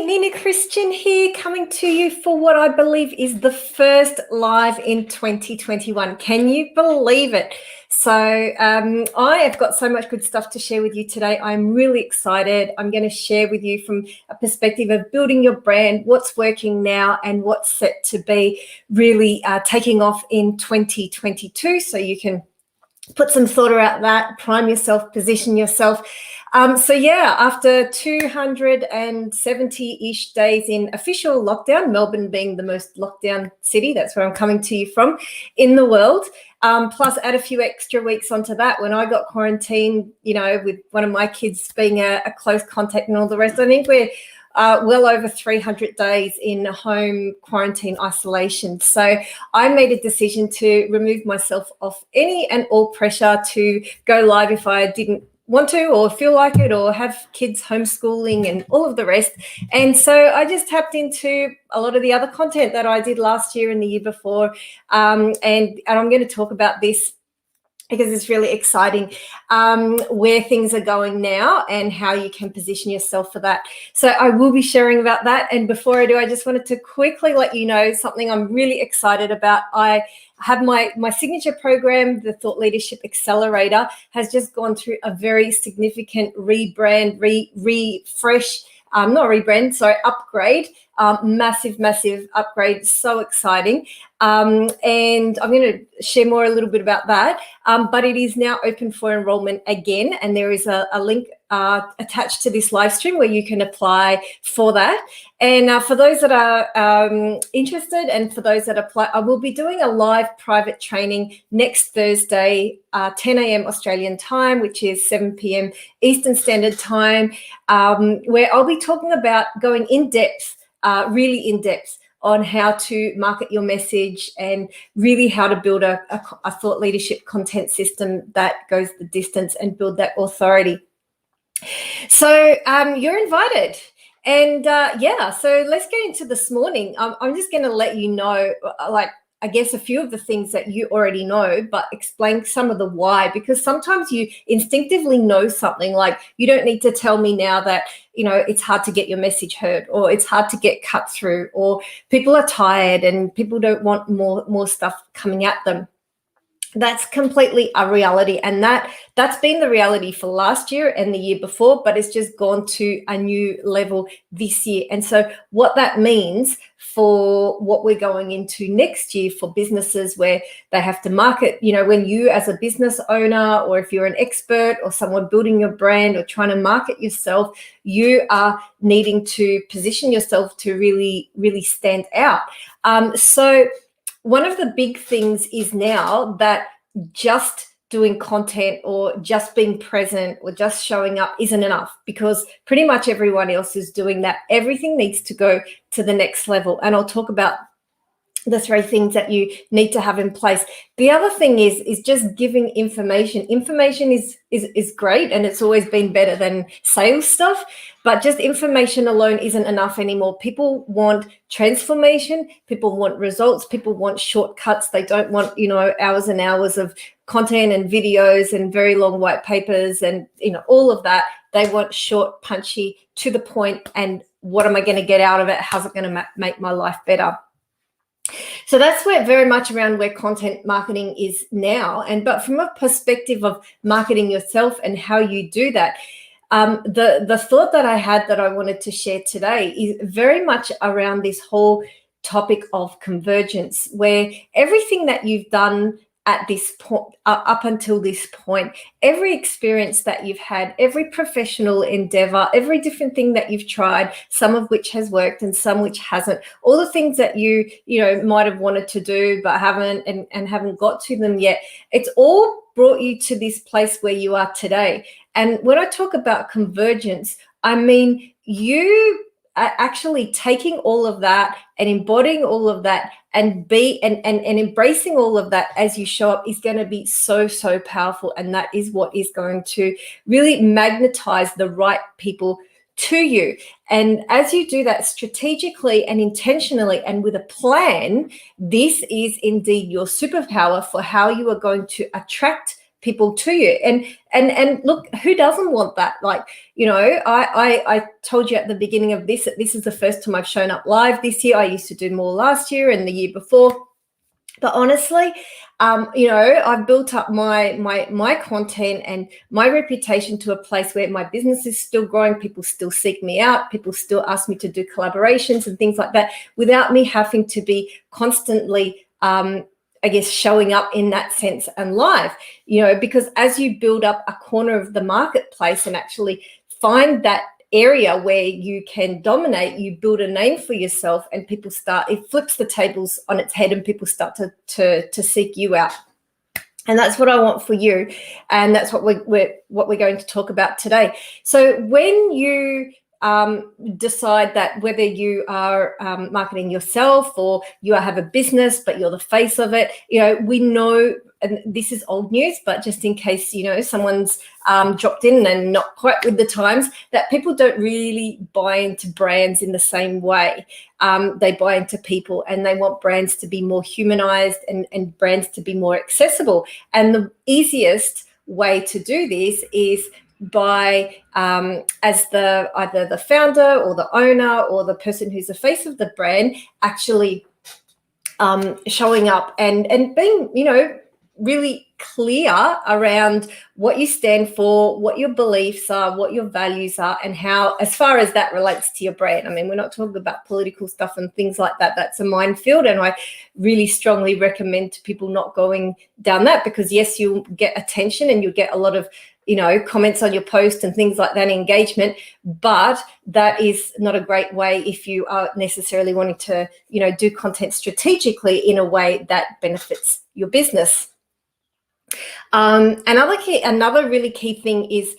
Nina Christian here, coming to you for what I believe is the first live in 2021. Can you believe it? So I have got so much good stuff to share with you today. I'm really excited. I'm going to share with you from a perspective of building your brand, what's working now and what's set to be really taking off in 2022, so you can put some thought around that, prime yourself, position yourself. After 270-ish days in official lockdown, Melbourne being the most lockdown city, that's where I'm coming to you from, in the world, plus add a few extra weeks onto that when I got quarantined, with one of my kids being a close contact and all the rest. I think we're well over 300 days in home quarantine isolation. So I made a decision to remove myself off any and all pressure to go live if I didn't want to or feel like it, or have kids homeschooling and all of the rest. And so I just tapped into a lot of the other content that I did last year and the year before. And I'm going to talk about this because it's really exciting, where things are going now and how you can position yourself for that. So I will be sharing about that. And before I do, I just wanted to quickly let you know something I'm really excited about. I have my signature program, the Thought Leadership Accelerator, has just gone through a very significant rebrand, refresh, not rebrand, sorry, upgrade. Massive upgrade, so exciting. And I'm going to share a little bit about that. But it is now open for enrollment again, and there is a link attached to this live stream where you can apply for that. And for those that are interested, and for those that apply, I will be doing a live private training next Thursday, 10 a.m. Australian time, which is 7 p.m. Eastern Standard Time, where I'll be talking about going in depth, really in depth, on how to market your message and really how to build a thought leadership content system that goes the distance and build that authority. So you're invited. And so let's get into this morning. I'm just going to let you know, I guess, a few of the things that you already know, but explain some of the why, because sometimes you instinctively know something. Like, you don't need to tell me now that, it's hard to get your message heard, or it's hard to get cut through, or people are tired and people don't want more stuff coming at them. That's completely a reality, and that's been the reality for last year and the year before, but it's just gone to a new level this year. And so what that means for what we're going into next year for businesses, where they have to market, when you as a business owner, or if you're an expert or someone building your brand or trying to market yourself, you are needing to position yourself to really, really stand out. So one of the big things is now that just doing content or just being present or just showing up isn't enough, because pretty much everyone else is doing that. Everything needs to go to the next level. And I'll talk about the 3 things that you need to have in place. The other thing is just giving information. Information is great, and it's always been better than sales stuff, but just information alone isn't enough anymore. People want transformation, people want results, people want shortcuts. They don't want, hours and hours of content and videos and very long white papers and, all of that. They want short, punchy, to the point, and what am I going to get out of it? How's it going to make my life better? So that's very much around where content marketing is now. But from a perspective of marketing yourself and how you do that, the thought that I had that I wanted to share today is very much around this whole topic of convergence, where everything that you've done at this point, up until this point, every experience that you've had, every professional endeavor, every different thing that you've tried, some of which has worked and some which hasn't, all the things that you might have wanted to do but haven't and haven't got to them yet, it's all brought you to this place where you are today. And when I talk about convergence, I mean you are actually taking all of that and embodying all of that and embracing all of that as you show up is going to be so powerful. And that is what is going to really magnetize the right people to you. And as you do that strategically and intentionally and with a plan, this is indeed your superpower for how you are going to attract people to you. And look, who doesn't want that? Like, you know, I told you at the beginning of this that this is the first time I've shown up live this year. I used to do more last year and the year before. But honestly, you know, I've built up my content and my reputation to a place where my business is still growing. People still seek me out. People still ask me to do collaborations and things like that without me having to be constantly, I guess, showing up in that sense and live, you know, because as you build up a corner of the marketplace and actually find that area where you can dominate, you build a name for yourself, and people start, it flips the tables on its head and people start to seek you out. And that's what I want for you, and that's what we're going to talk about today. So when you decide that whether you are marketing yourself or you have a business but you're the face of it, you know, we know, and this is old news, but just in case, you know, someone's dropped in and not quite with the times, that people don't really buy into brands in the same way. They buy into people, and they want brands to be more humanized and brands to be more accessible. And the easiest way to do this is by as either the founder or the owner or the person who's the face of the brand actually showing up and being, you know, really clear around what you stand for, what your beliefs are, what your values are, and how, as far as that relates to your brand. I mean, we're not talking about political stuff and things like that. That's a minefield, and I really strongly recommend to people not going down that, because yes, you'll get attention and you'll get a lot of, you know, comments on your post and things like that, engagement, but that is not a great way if you are necessarily wanting to, you know, do content strategically in a way that benefits your business. Another really key thing is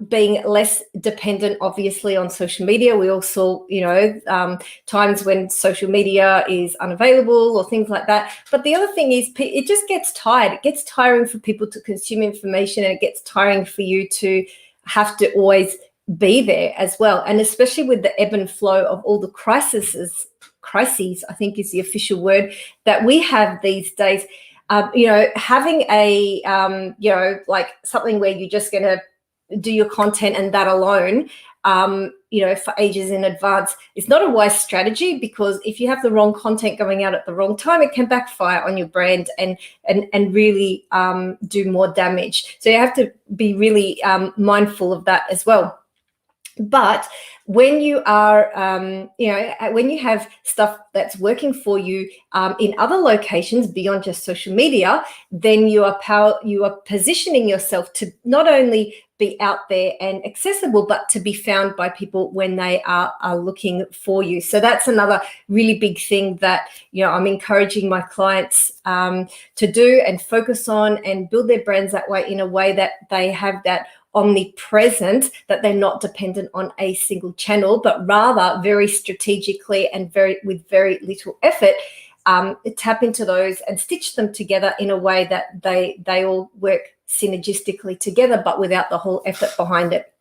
being less dependent, obviously, on social media. We also, you know, times when social media is unavailable or things like that. But the other thing is, it just gets tired. It gets tiring for people to consume information, and it gets tiring for you to have to always be there as well. And especially with the ebb and flow of all the crises, I think is the official word that we have these days. You know, having a, you know, like something where you're just going to do your content and that alone, you know, for ages in advance is not a wise strategy, because if you have the wrong content going out at the wrong time, it can backfire on your brand and really do more damage. So you have to be really mindful of that as well. But when you are, you know, when you have stuff that's working for you in other locations beyond just social media, then you are positioning yourself to not only be out there and accessible, but to be found by people when they are looking for you. So that's another really big thing that, you know, I'm encouraging my clients to do and focus on and build their brands that way, in a way that they have that omnipresent, that they're not dependent on a single channel, but rather very strategically and with very little effort, tap into those and stitch them together in a way that they all work synergistically together, but without the whole effort behind it.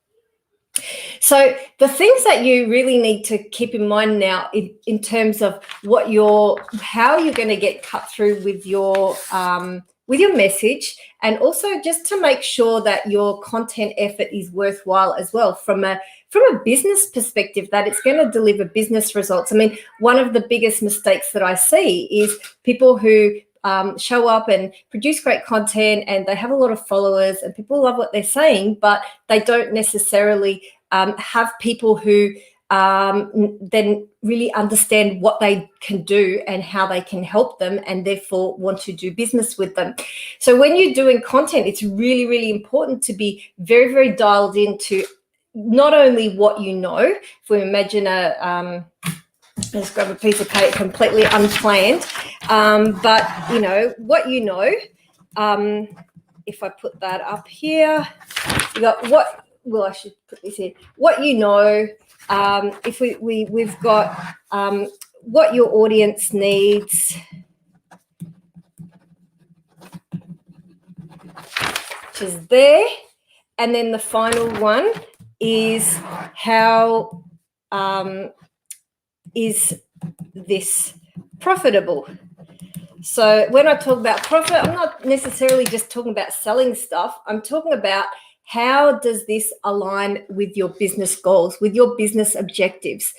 So the things that you really need to keep in mind now in terms of how you're going to get cut through with your message, and also just to make sure that your content effort is worthwhile as well from a business perspective, that it's going to deliver business results. I mean, one of the biggest mistakes that I see is people who show up and produce great content, and they have a lot of followers and people love what they're saying, but they don't necessarily have people who then really understand what they can do and how they can help them, and therefore want to do business with them. So when you're doing content, it's really, really important to be very, very dialed into not only what you know. If we imagine let's grab a piece of paper, completely unplanned, but you know what you know. If I put that up here, you got what. Well, I should put this here. What you know. If we've got what your audience needs, which is there, and then the final one is how is this profitable? So when I talk about profit, I'm not necessarily just talking about selling stuff. I'm talking about how does this align with your business goals, with your business objectives?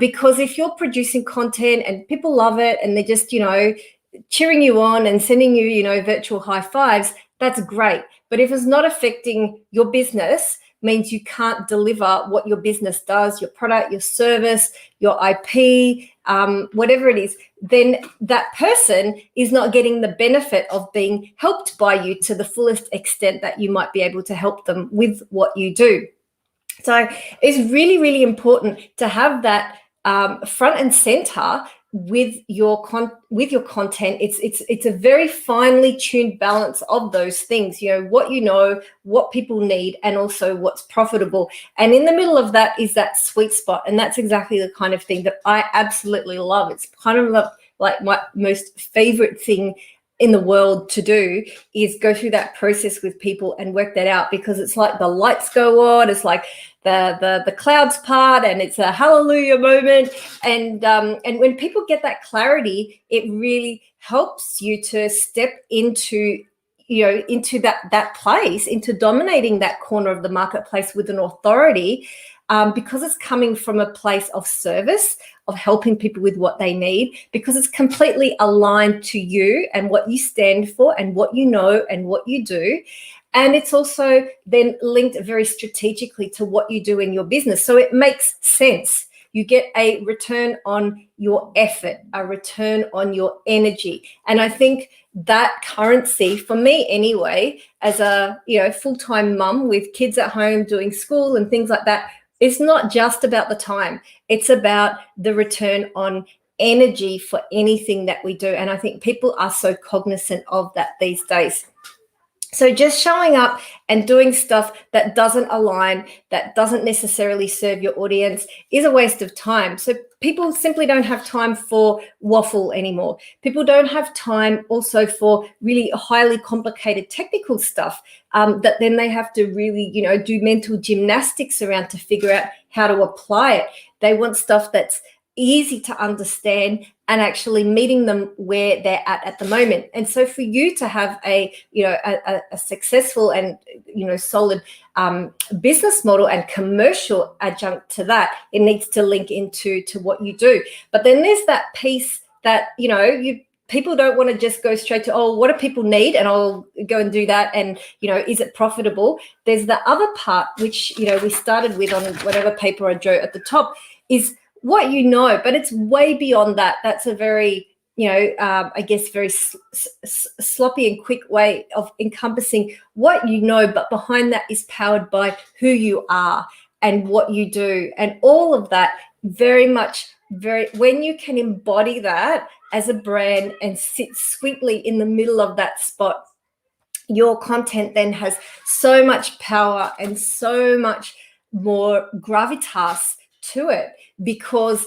Because if you're producing content and people love it and they're just, cheering you on and sending you, virtual high fives, that's great. But if it's not affecting your business, means you can't deliver what your business does, your product, your service, your IP, whatever it is, then that person is not getting the benefit of being helped by you to the fullest extent that you might be able to help them with what you do. So it's really, really important to have that front and center with your content. It's a very finely tuned balance of those things, what people need, and also what's profitable. And in the middle of that is that sweet spot. And that's exactly the kind of thing that I absolutely love. It's kind of like my most favorite thing in the world to do, is go through that process with people and work that out, because it's like the lights go on, it's like the clouds part, and it's a hallelujah moment. And when people get that clarity, it really helps you to step into that place, into dominating that corner of the marketplace with an authority, because it's coming from a place of service, of helping people with what they need, because it's completely aligned to you and what you stand for and what you know and what you do. And it's also then linked very strategically to what you do in your business. So it makes sense. You get a return on your effort, a return on your energy. And I think that currency, for me anyway, as a full-time mum with kids at home doing school and things like that, it's not just about the time. It's about the return on energy for anything that we do. And I think people are so cognizant of that these days. So just showing up and doing stuff that doesn't align, that doesn't necessarily serve your audience, is a waste of time. So people simply don't have time for waffle anymore. People don't have time also for really highly complicated technical stuff that then they have to really, do mental gymnastics around to figure out how to apply it. They want stuff that's easy to understand and actually meeting them where they're at the moment. And so for you to have a successful and solid business model and commercial adjunct to that, it needs to link into what you do. But then there's that piece that people don't want to just go straight to, oh, what do people need, and I'll go and do that, and is it profitable? There's the other part, which we started with on whatever paper I drew at the top, is what but it's way beyond that. That's a very, I guess, very sloppy and quick way of encompassing what but behind that is powered by who you are and what you do, and all of that when you can embody that as a brand and sit sweetly in the middle of that spot, your content then has so much power and so much more gravitas to it, because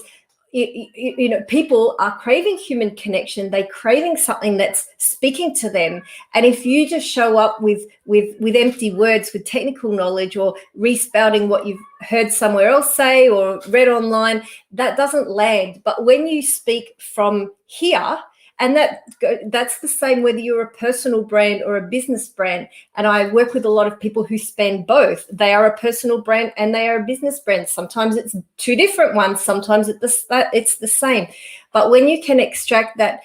people are craving human connection. They're craving something that's speaking to them. And if you just show up with empty words, with technical knowledge, or respouting what you've heard somewhere else say or read online, that doesn't land. But when you speak from here, and that's the same whether you're a personal brand or a business brand. And I work with a lot of people who span both. They are a personal brand and they are a business brand. Sometimes it's two different ones. Sometimes it's the same. But when you can extract that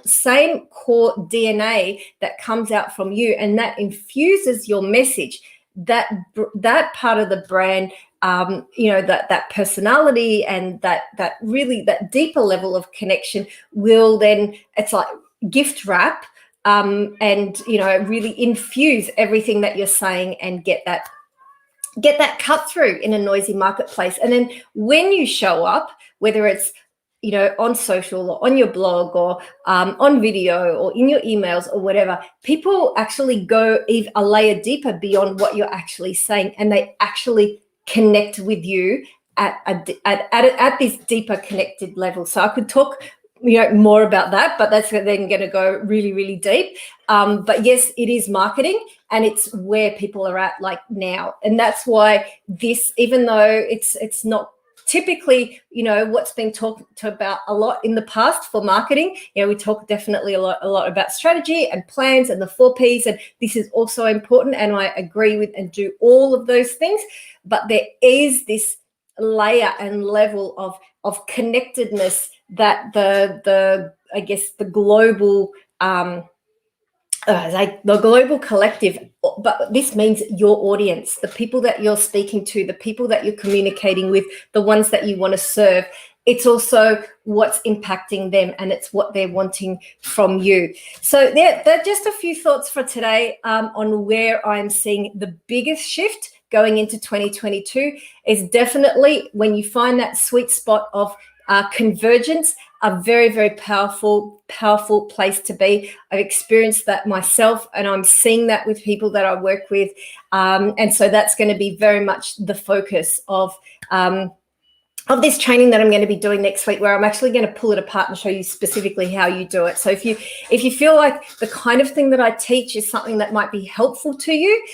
same core DNA that comes out from you, and that infuses your message, that part of the brand, that personality and that really that deeper level of connection will then, it's like gift wrap, and really infuse everything that you're saying and get that cut through in a noisy marketplace. And then when you show up, whether it's on social or on your blog or on video or in your emails or whatever, people actually go a layer deeper beyond what you're actually saying, and they actually connect with you at this deeper connected level. So I could talk more about that, but that's then going to go really, really deep. But yes, it is marketing, and it's where people are at like now. And that's why this, even though it's not typically, what's been talked about a lot in the past for marketing. We talk definitely a lot about strategy and plans and the 4 Ps, and this is also important, and I agree with and do all of those things. But there is this layer and level of connectedness that I guess the global like the global collective, but this means your audience, the people that you're speaking to, the people that you're communicating with, the ones that you want to serve. It's also what's impacting them, and it's what they're wanting from you. So they're just a few thoughts for today on where I'm seeing the biggest shift going into 2022 is definitely when you find that sweet spot of convergence, a very, very powerful place to be. I've experienced that myself, and I'm seeing that with people that I work with. And so that's going to be very much the focus of this training that I'm going to be doing next week, where I'm actually going to pull it apart and show you specifically how you do it. So if you feel like the kind of thing that I teach is something that might be helpful to you,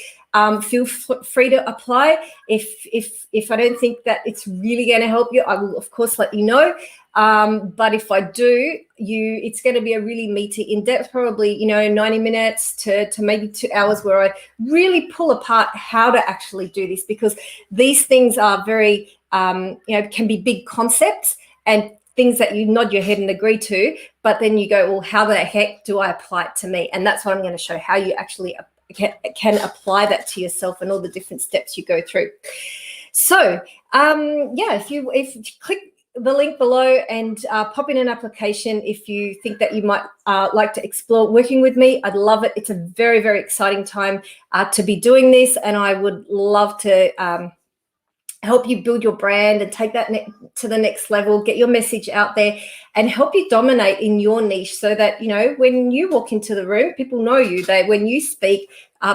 feel free to apply. If I don't think that it's really going to help you, I will of course let you know. But if I do, it's going to be a really meaty, in-depth, probably 90 minutes to maybe 2 hours, where I really pull apart how to actually do this, because these things are very can be big concepts and things that you nod your head and agree to, but then you go, well, how the heck do I apply it to me? And that's what I'm going to show, how you actually can apply that to yourself and all the different steps you go through. So if you click the link below and pop in an application if you think that you might like to explore working with me, I'd love it. It's a very, very exciting time to be doing this, and I would love to help you build your brand and take that to the next level, get your message out there, and help you dominate in your niche, so that when you walk into the room, people know you. When you speak,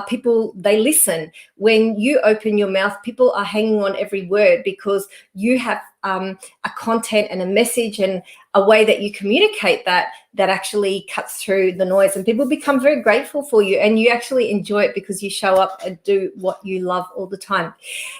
people, they listen. When you open your mouth, people are hanging on every word, because you have a content and a message and a way that you communicate that actually cuts through the noise, and people become very grateful for you, and you actually enjoy it because you show up and do what you love all the time.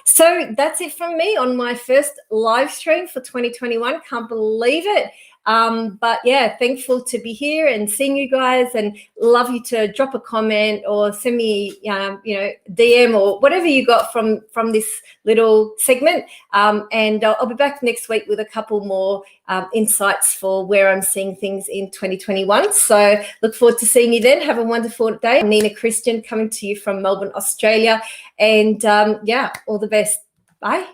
So that's it from me on my first live stream for 2021. Can't believe it. But yeah, thankful to be here and seeing you guys, and love you to drop a comment or send me, DM or whatever you got from this little segment. And I'll be back next week with a couple more insights for where I'm seeing things in 2021. So look forward to seeing you then. Have a wonderful day. I'm Nina Christian, coming to you from Melbourne, Australia. And all the best. Bye.